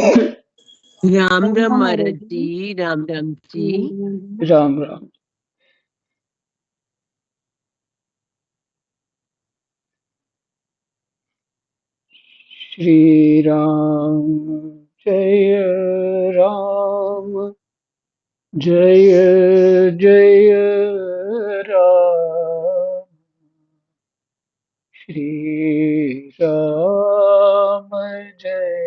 राम राम महाराज जी। राम राम जी। राम राम। श्री राम जय राम, जय जय राम। श्री राम जय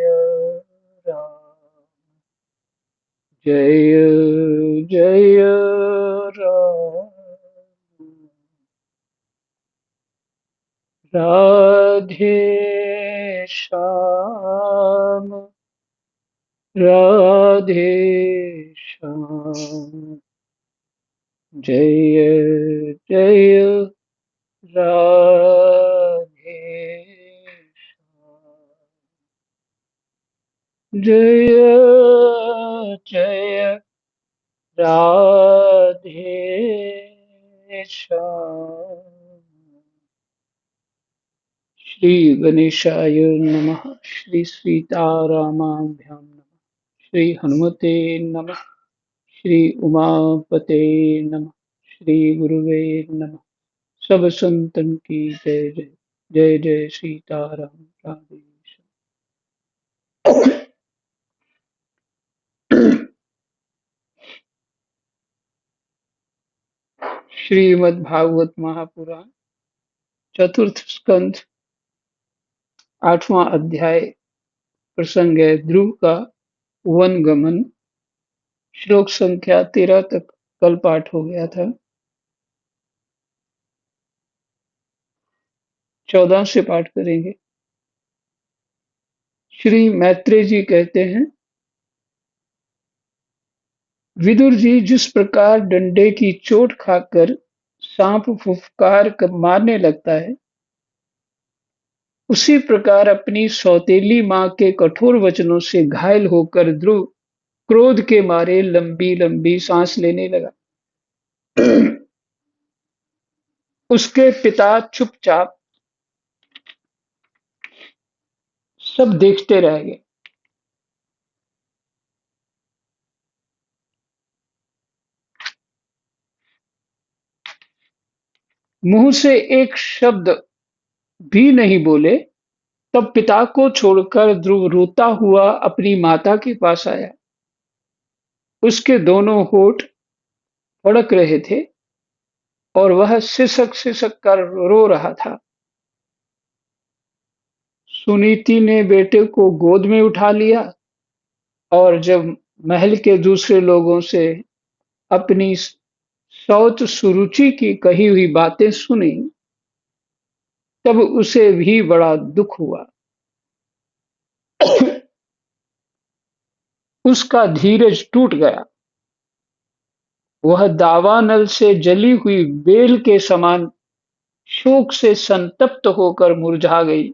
राम, जय जय राम। राधे श्याम, राधे श्याम, जय जय राधे श्याम, जय जय राधे श्याम। श्री गणेशाय नमः। श्री सीतारामाभ्यां नमः। श्री हनुमते नमः। श्री उमापते नमः। श्री गुरुवे नमः। सब संतन की जय जय। जय जय सीताराम। राधे श्याम। श्रीमद् भागवत महापुराण चतुर्थ स्कंध 8वां अध्याय। प्रसंग है ध्रुव का वन गमन। श्लोक संख्या 13 तक कल पाठ हो गया था। 14 से पाठ करेंगे। श्री मैत्रेय जी कहते हैं, विदुर जी जिस प्रकार डंडे की चोट खाकर सांप फुफकार कर मारने लगता है, उसी प्रकार अपनी सौतेली मां के कठोर वचनों से घायल होकर ध्रुव क्रोध के मारे लंबी लंबी सांस लेने लगा। उसके पिता चुपचाप सब देखते रह गए। मुंह से एक शब्द भी नहीं बोले। तब पिता को छोड़कर ध्रुव रोता हुआ अपनी माता के पास आया। उसके दोनों होठ फड़क रहे थे और वह सिसक सिसक कर रो रहा था। सुनीति ने बेटे को गोद में उठा लिया और जब महल के दूसरे लोगों से अपनी सौत सुरुचि की कही हुई बातें सुनी, तब उसे भी बड़ा दुख हुआ। उसका धीरज टूट गया। वह दावानल से जली हुई बेल के समान शोक से संतप्त होकर मुरझा गई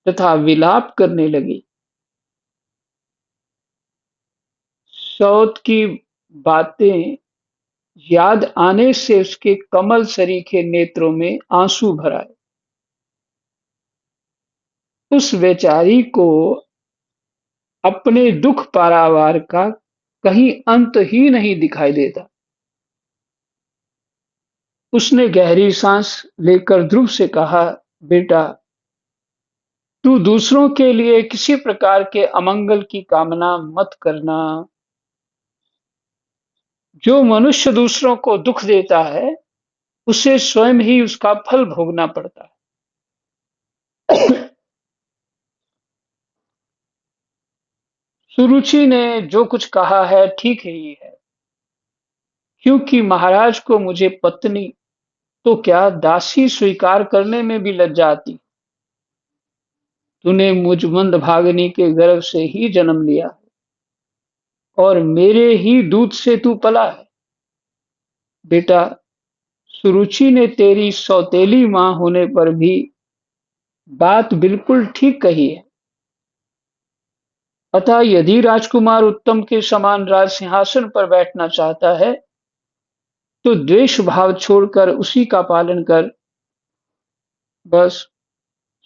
तथा विलाप करने लगी। सौत की बातें याद आने से उसके कमल सरीखे नेत्रों में आंसू भर आए। उस बेचारी को अपने दुख पारावार का कहीं अंत ही नहीं दिखाई देता। उसने गहरी सांस लेकर ध्रुव से कहा, बेटा, तू दूसरों के लिए किसी प्रकार के अमंगल की कामना मत करना। जो मनुष्य दूसरों को दुख देता है, उसे स्वयं ही उसका फल भोगना पड़ता है। सुरुचि ने जो कुछ कहा है ठीक ही है, क्योंकि महाराज को मुझे पत्नी तो क्या दासी स्वीकार करने में भी लज्जा आती। तूने मुझ मंदभागिनी के गर्भ से ही जन्म लिया और मेरे ही दूध से तू पला है। बेटा, सुरुचि ने तेरी सौतेली मां होने पर भी बात बिल्कुल ठीक कही है। अतः यदि राजकुमार उत्तम के समान राज सिंहासन पर बैठना चाहता है, तो द्वेष भाव छोड़कर उसी का पालन कर। बस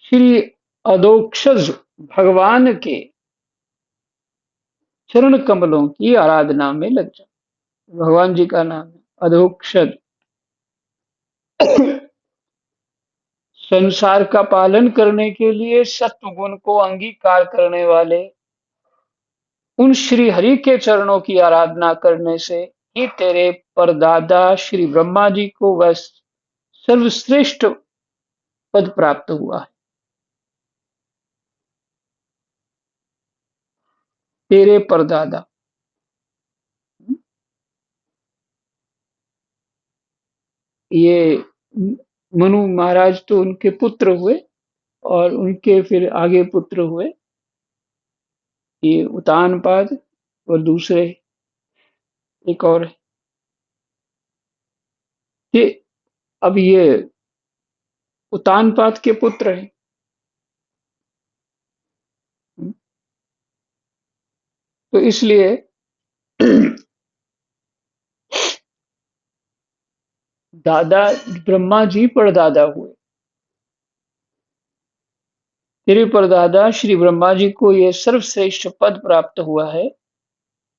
श्री अधोक्षज भगवान के चरण कमलों की आराधना में लग जाओ। भगवान जी का नाम है अधोक्षज। संसार का पालन करने के लिए सत्व गुण को अंगीकार करने वाले उन श्री हरि के चरणों की आराधना करने से ही तेरे परदादा श्री ब्रह्मा जी को वह सर्वश्रेष्ठ पद प्राप्त हुआ है। तेरे परदादा, ये मनु महाराज तो उनके पुत्र हुए और उनके फिर आगे पुत्र हुए, ये उतानपाद और दूसरे एक और है। ये अब ये उतानपाद के पुत्र हैं। तो इसलिए दादा ब्रह्मा जी परदादा हुए। तेरे परदादा श्री ब्रह्मा जी को यह सर्वश्रेष्ठ पद प्राप्त हुआ है,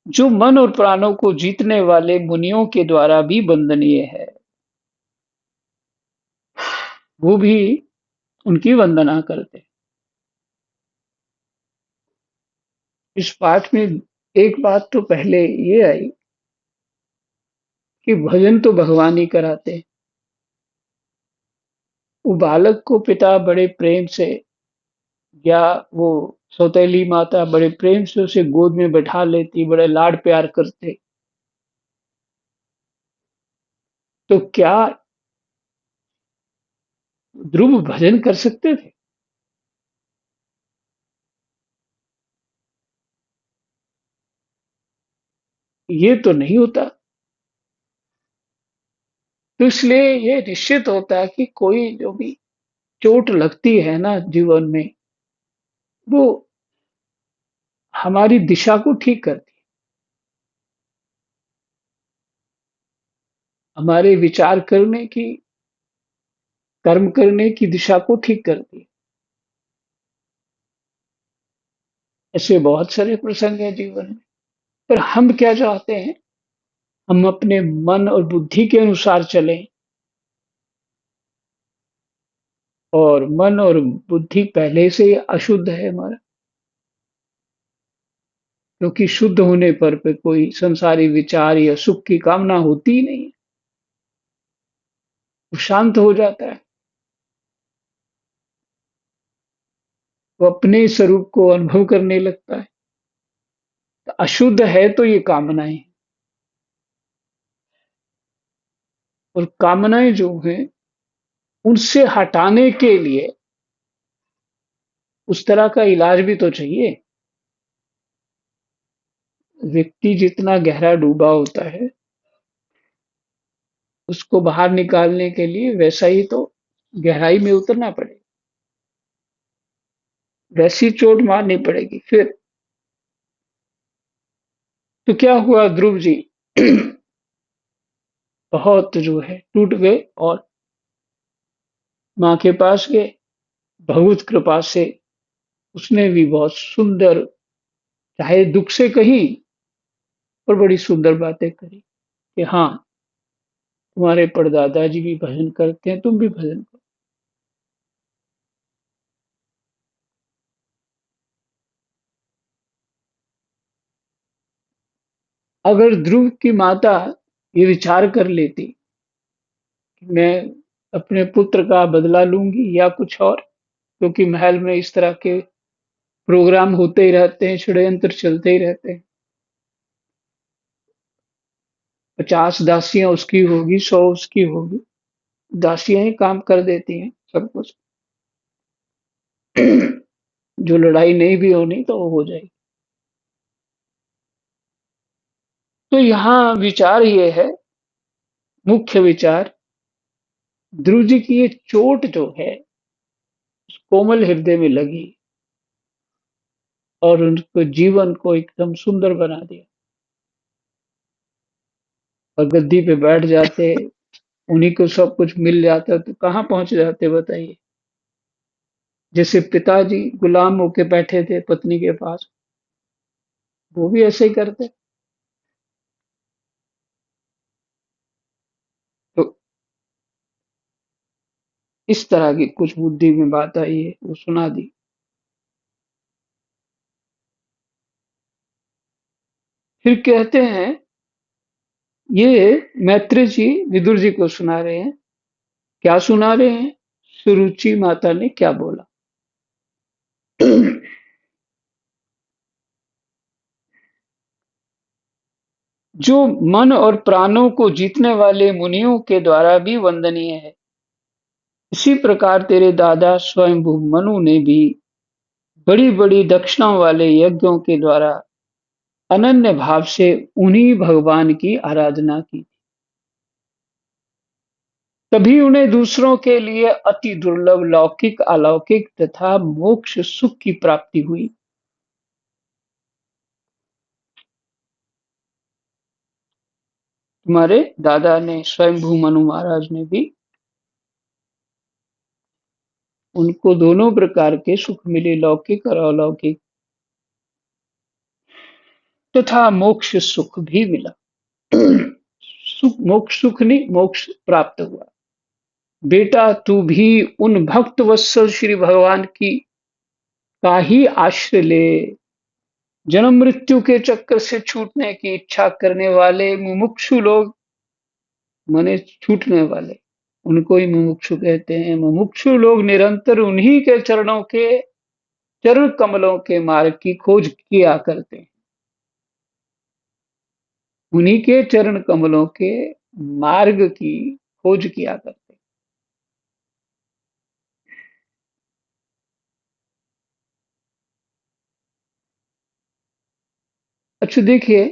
जो मन और प्राणों को जीतने वाले मुनियों के द्वारा भी वंदनीय है। वो भी उनकी वंदना करते। इस पाठ में एक बात तो पहले ये आई कि भजन तो भगवान ही कराते हैं। वो बालक को पिता बड़े प्रेम से, या वो सौतेली माता बड़े प्रेम से उसे गोद में बैठा लेती, बड़े लाड प्यार करते। तो क्या ध्रुव भजन कर सकते थे? ये तो नहीं होता। तो इसलिए ये निश्चित होता है कि कोई जो भी चोट लगती है ना जीवन में, वो हमारी दिशा को ठीक करती है, हमारे विचार करने की, कर्म करने की दिशा को ठीक करती है। ऐसे बहुत सारे प्रसंग हैं जीवन में। पर हम क्या चाहते हैं? हम अपने मन और बुद्धि के अनुसार चलें, और मन और बुद्धि पहले से ही अशुद्ध है हमारा, क्योंकि शुद्ध होने पर कोई संसारी विचार या सुख की कामना होती ही नहीं है। वो शांत हो जाता है, वो अपने स्वरूप को अनुभव करने लगता है। तो अशुद्ध है तो ये कामनाएं, और कामनाएं जो हैं उनसे हटाने के लिए उस तरह का इलाज भी तो चाहिए। व्यक्ति जितना गहरा डूबा होता है, उसको बाहर निकालने के लिए वैसा ही तो गहराई में उतरना पड़ेगा, वैसी चोट मारनी पड़ेगी फिर। तो क्या हुआ ध्रुव जी? बहुत जो है टूट गए और माँ के पास गए। भगवत कृपा से उसने भी बहुत सुंदर, चाहे दुख से कही, पर बड़ी सुंदर बातें करी कि हाँ, तुम्हारे परदादा जी भी भजन करते हैं, तुम भी भजन करो। अगर ध्रुव की माता ये विचार कर लेती कि मैं अपने पुत्र का बदला लूंगी या कुछ और, क्योंकि महल में इस तरह के प्रोग्राम होते ही रहते हैं, षड्यंत्र चलते ही रहते हैं। 50 दासियां उसकी होगी, 100 उसकी होगी, दासियां ही काम कर देती हैं सब कुछ। जो लड़ाई नहीं भी होनी तो वो हो जाएगी। तो यहाँ विचार ये है, मुख्य विचार, ध्रुव जी की ये चोट जो है उस कोमल हृदय में लगी और उनको जीवन को एकदम सुंदर बना दिया। और गद्दी पे बैठ जाते, उन्हीं को सब कुछ मिल जाता तो कहाँ पहुंच जाते बताइए। जैसे पिताजी गुलाम होके बैठे थे पत्नी के पास, वो भी ऐसे ही करते। तो इस तरह की कुछ बुद्धि में बात आई है, वो सुना दी। फिर कहते हैं, ये मैत्रेय जी विदुर जी को सुना रहे हैं। क्या सुना रहे हैं? सुरुचि माता ने क्या बोला। जो मन और प्राणों को जीतने वाले मुनियों के द्वारा भी वंदनीय है, इसी प्रकार तेरे दादा स्वयंभू मनु ने भी बड़ी बड़ी दक्षिणाओं वाले यज्ञों के द्वारा अनन्य भाव से उन्हीं भगवान की आराधना की। तभी उन्हें दूसरों के लिए अति दुर्लभ लौकिक अलौकिक तथा मोक्ष सुख की प्राप्ति हुई। तुम्हारे दादा ने स्वयंभू मनु महाराज ने भी, उनको दोनों प्रकार के सुख मिले, लौकिक और अलौकिक, तथा मोक्ष सुख भी मिला। सुख, मोक्ष सुख नहीं, मोक्ष प्राप्त हुआ। बेटा तू भी उन भक्त वत्सल श्री भगवान की का ही आश्रय ले। जन्म मृत्यु के चक्कर से छूटने की इच्छा करने वाले मुमुक्षु लोग, माने छूटने वाले, उनको ही मुमुक्षु कहते हैं। मुमुक्षु लोग निरंतर उन्हीं के चरणों के, चरण कमलों के मार्ग की खोज किया करते हैं। उन्हीं के चरण कमलों के मार्ग की खोज किया करते हैं। अच्छा देखिए,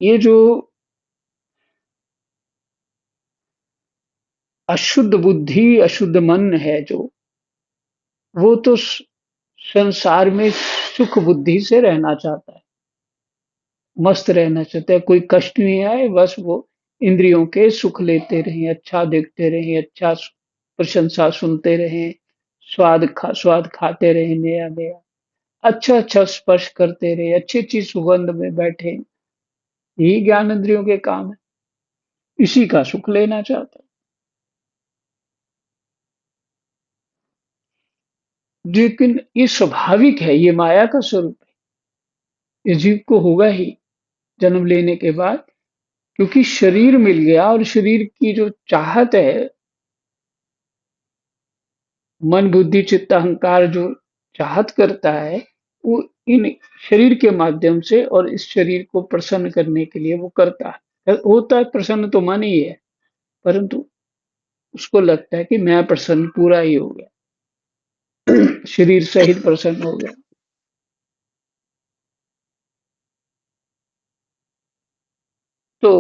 ये जो अशुद्ध बुद्धि अशुद्ध मन है, जो वो तो संसार में सुख बुद्धि से रहना चाहता है, मस्त रहना चाहता है, कोई कष्ट नहीं आए, बस वो इंद्रियों के सुख लेते रहें, अच्छा देखते रहें, अच्छा प्रशंसा सुनते रहें, स्वाद खाते रहें, नया नया अच्छा अच्छा स्पर्श करते रहे, अच्छी अच्छी सुगंध में बैठे। यही ज्ञान इंद्रियों के काम है, इसी का सुख लेना चाहता है। लेकिन ये स्वाभाविक है, ये माया का स्वरूप है, ये जीव को होगा ही जन्म लेने के बाद, क्योंकि शरीर मिल गया और शरीर की जो चाहत है, मन बुद्धि चित्त अहंकार जो चाहत करता है, वो इन शरीर के माध्यम से और इस शरीर को प्रसन्न करने के लिए वो करता है। होता है प्रसन्न तो मन ही है, परंतु उसको लगता है कि मैं प्रसन्न पूरा ही हो गया, शरीर सहित प्रसन्न हो गया। तो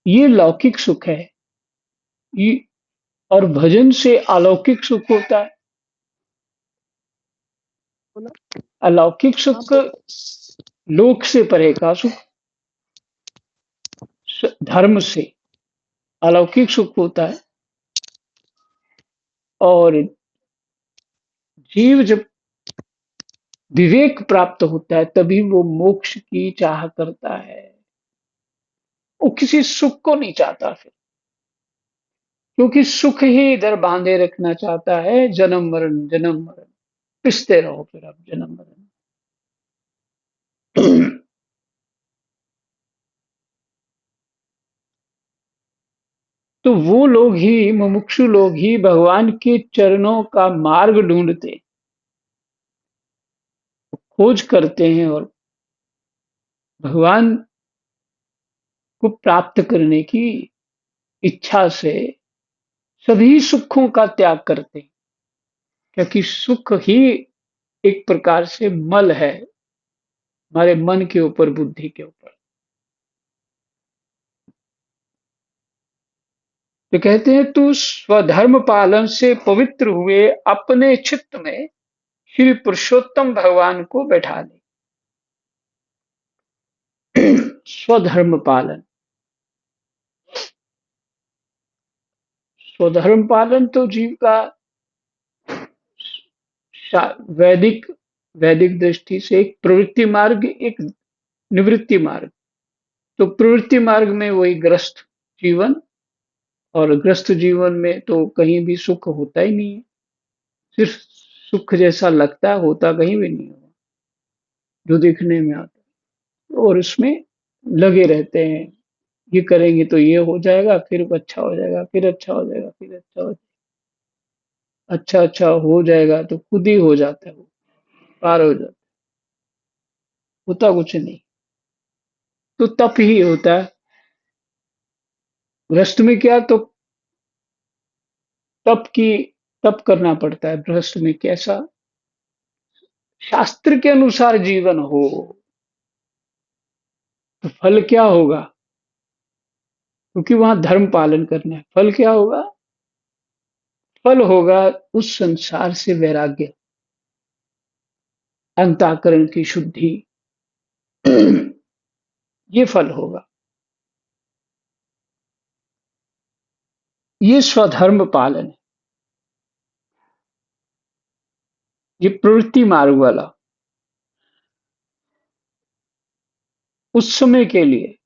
ये लौकिक सुख है। ये और भजन से अलौकिक सुख होता है। अलौकिक सुख लोक से परे का सुख, धर्म से अलौकिक सुख होता है। और जीव जब विवेक प्राप्त होता है, तभी वो मोक्ष की चाह करता है। वो किसी सुख को नहीं चाहता फिर, क्योंकि सुख ही इधर बांधे रखना चाहता है, जन्म मरण पिसते रहो फिर आप जन्म मरण। तो वो लोग ही, मुमुक्षु लोग ही भगवान के चरणों का मार्ग ढूंढते, खोज करते हैं और भगवान को प्राप्त करने की इच्छा से सभी सुखों का त्याग करते हैं, क्योंकि सुख ही एक प्रकार से मल है हमारे मन के ऊपर, बुद्धि के ऊपर। तो कहते हैं, तू स्वधर्म पालन से पवित्र हुए अपने चित्त में श्री पुरुषोत्तम भगवान को बैठा ले। स्वधर्म पालन, स्वधर्म पालन तो जीव का वैदिक वैदिक दृष्टि से एक प्रवृत्ति मार्ग, एक निवृत्ति मार्ग। तो प्रवृत्ति मार्ग में वही ग्रस्त जीवन, और ग्रस्त जीवन में तो कहीं भी सुख होता ही नहीं है। सिर्फ सुख जैसा लगता है, होता कहीं भी नहीं होगा जो दिखने में आता है। और उसमें लगे रहते हैं, ये करेंगे तो ये हो जाएगा, फिर अच्छा हो जाएगा, फिर अच्छा हो जाएगा, फिर अच्छा हो जाएगा। अच्छा अच्छा हो जाएगा तो खुद ही हो जाता है, वो पार हो जाता है, होता कुछ नहीं। तो तप ही होता है। गृहस्थ में क्या, तो तप की तप करना पड़ता है। गृहस्थ में कैसा, शास्त्र के अनुसार जीवन हो तो फल क्या होगा, क्योंकि वहां धर्म पालन करना है। फल क्या होगा, फल होगा उस संसार से वैराग्य, अंतःकरण की शुद्धि। ये फल होगा। ये स्वधर्म पालन है, ये प्रवृत्ति मार्ग वाला उस समय के लिए।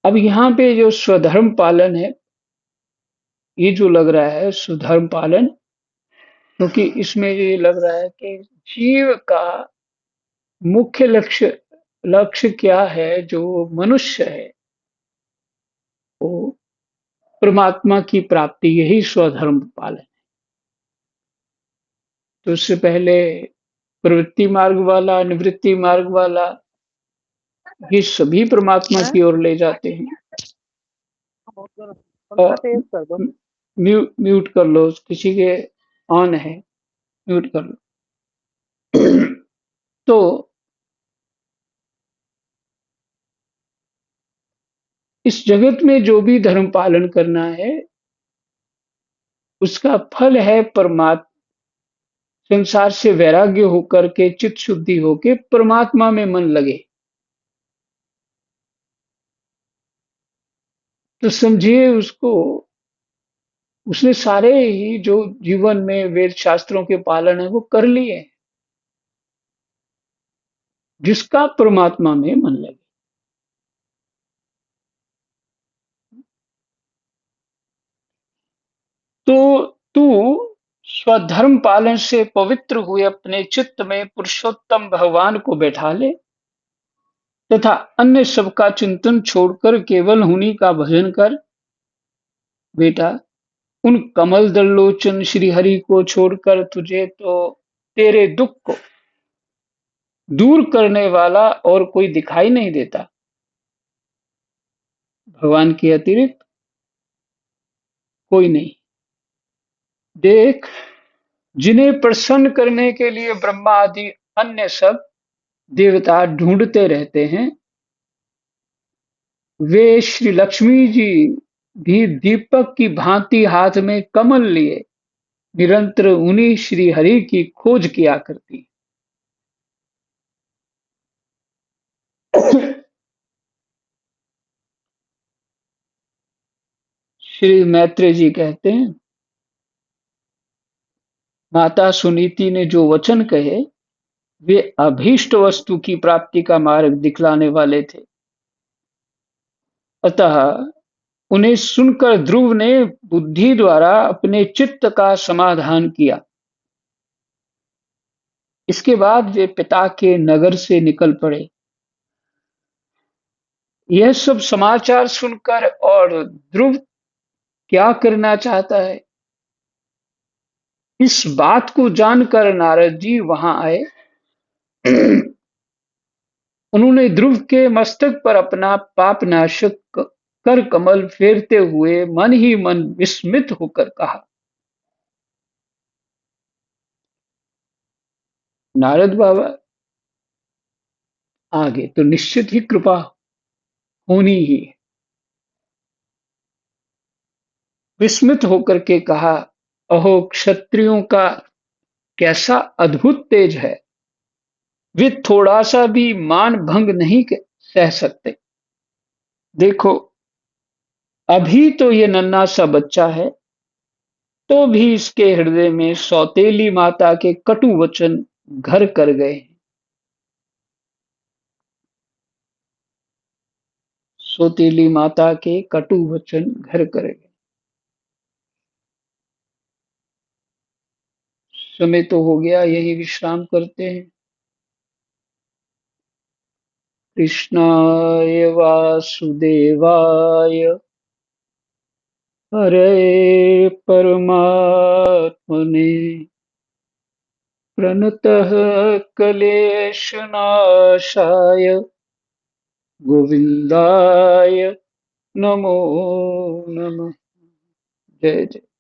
अब यहाँ पे जो स्वधर्म पालन है, ये जो लग रहा है स्वधर्म पालन, क्योंकि इसमें ये लग रहा है कि जीव का मुख्य लक्ष्य लक्ष्य क्या है, जो मनुष्य है वो परमात्मा की प्राप्ति, यही स्वधर्म पालन। तो उससे पहले प्रवृत्ति मार्ग वाला, निवृत्ति मार्ग वाला, ये सभी परमात्मा की ओर ले जाते हैं। पंखा तेज कर दो। म्यूट कर लो, किसी के ऑन है, म्यूट कर लो। तो इस जगत में जो भी धर्म पालन करना है, उसका फल है परमात्मा, संसार से वैराग्य होकर के, चित्त शुद्धि होके परमात्मा में मन लगे। तो समझिए उसको, उसने सारे ही जो जीवन में वेद शास्त्रों के पालन है वो कर लिए, जिसका परमात्मा में मन लगे। तो तू स्वधर्म पालन से पवित्र हुए अपने चित्त में पुरुषोत्तम भगवान को बैठा ले, तथा अन्य सबका चिंतन छोड़कर केवल उन्हीं का भजन कर। बेटा, उन कमल दल लोचन श्री हरि को छोड़कर तुझे तो तेरे दुख को दूर करने वाला और कोई दिखाई नहीं देता, भगवान के अतिरिक्त कोई नहीं। देख, जिन्हें प्रसन्न करने के लिए ब्रह्मा आदि अन्य सब देवता ढूंढते रहते हैं, वे श्री लक्ष्मी जी भी दीपक की भांति हाथ में कमल लिए निरंतर उन्हीं श्री हरि की खोज किया करती। श्री मैत्रेय जी कहते हैं, माता सुनीति ने जो वचन कहे वे अभीष्ट वस्तु की प्राप्ति का मार्ग दिखलाने वाले थे। अतः उन्हें सुनकर ध्रुव ने बुद्धि द्वारा अपने चित्त का समाधान किया। इसके बाद वे पिता के नगर से निकल पड़े। यह सब समाचार सुनकर और ध्रुव क्या करना चाहता है, इस बात को जानकर नारद जी वहां आए। उन्होंने ध्रुव के मस्तक पर अपना पापनाशक कर कमल फेरते हुए मन ही मन विस्मित होकर कहा। नारद बाबा, आगे तो निश्चित ही कृपा होनी ही है। विस्मित होकर के कहा, अहो, क्षत्रियों का कैसा अद्भुत तेज है, वे थोड़ा सा भी मान भंग नहीं सह सकते। देखो, अभी तो ये नन्हा सा बच्चा है, तो भी इसके हृदय में सौतेली माता के कटु वचन घर कर गए हैं। सौतेली माता के कटु वचन घर कर गए। समय तो हो गया, यही विश्राम करते हैं। कृष्णाय वासुदेवाय हरे परमात्मने प्रणतः क्लेशनाशाय गोविन्दाय नमो नमः। जय जय।